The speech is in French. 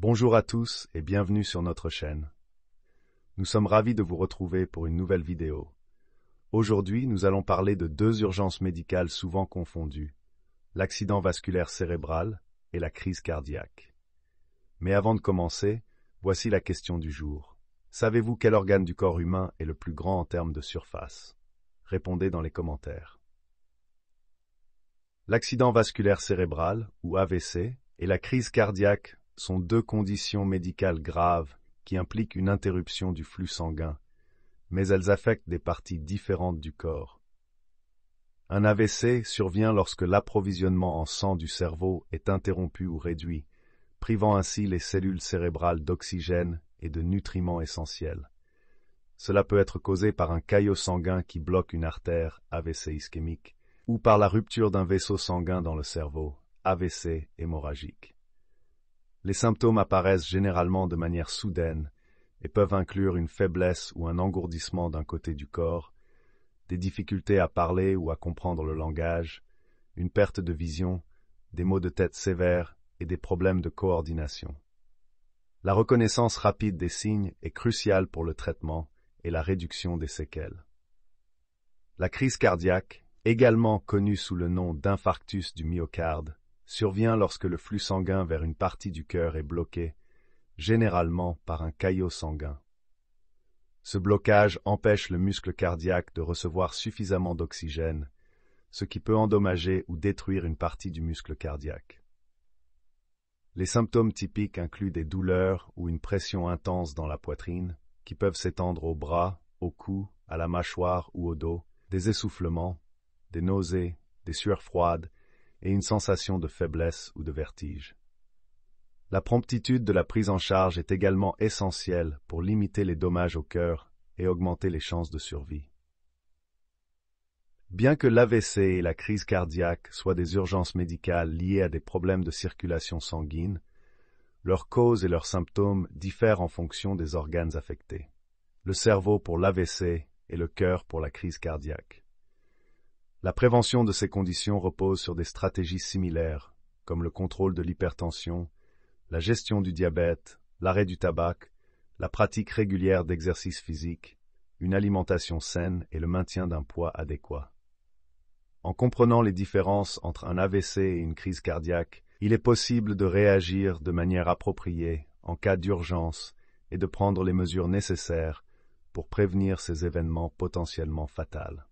Bonjour à tous et bienvenue sur notre chaîne. Nous sommes ravis de vous retrouver pour une nouvelle vidéo. Aujourd'hui, nous allons parler de deux urgences médicales souvent confondues, l'accident vasculaire cérébral et la crise cardiaque. Mais avant de commencer, voici la question du jour. Savez-vous quel organe du corps humain est le plus grand en termes de surface? Répondez dans les commentaires. L'accident vasculaire cérébral, ou AVC, et la crise cardiaque sont deux conditions médicales graves qui impliquent une interruption du flux sanguin, mais elles affectent des parties différentes du corps. Un AVC survient lorsque l'approvisionnement en sang du cerveau est interrompu ou réduit, privant ainsi les cellules cérébrales d'oxygène et de nutriments essentiels. Cela peut être causé par un caillot sanguin qui bloque une artère, AVC ischémique, ou par la rupture d'un vaisseau sanguin dans le cerveau, AVC hémorragique. Les symptômes apparaissent généralement de manière soudaine et peuvent inclure une faiblesse ou un engourdissement d'un côté du corps, des difficultés à parler ou à comprendre le langage, une perte de vision, des maux de tête sévères et des problèmes de coordination. La reconnaissance rapide des signes est cruciale pour le traitement et la réduction des séquelles. La crise cardiaque, également connue sous le nom d'infarctus du myocarde, survient lorsque le flux sanguin vers une partie du cœur est bloqué, généralement par un caillot sanguin. Ce blocage empêche le muscle cardiaque de recevoir suffisamment d'oxygène, ce qui peut endommager ou détruire une partie du muscle cardiaque. Les symptômes typiques incluent des douleurs ou une pression intense dans la poitrine, qui peuvent s'étendre au bras, au cou, à la mâchoire ou au dos, des essoufflements, des nausées, des sueurs froides et une sensation de faiblesse ou de vertige. La promptitude de la prise en charge est également essentielle pour limiter les dommages au cœur et augmenter les chances de survie. Bien que l'AVC et la crise cardiaque soient des urgences médicales liées à des problèmes de circulation sanguine, leurs causes et leurs symptômes diffèrent en fonction des organes affectés. Le cerveau pour l'AVC et le cœur pour la crise cardiaque. La prévention de ces conditions repose sur des stratégies similaires, comme le contrôle de l'hypertension, la gestion du diabète, l'arrêt du tabac, la pratique régulière d'exercice physique, une alimentation saine et le maintien d'un poids adéquat. En comprenant les différences entre un AVC et une crise cardiaque, il est possible de réagir de manière appropriée en cas d'urgence et de prendre les mesures nécessaires pour prévenir ces événements potentiellement fatals.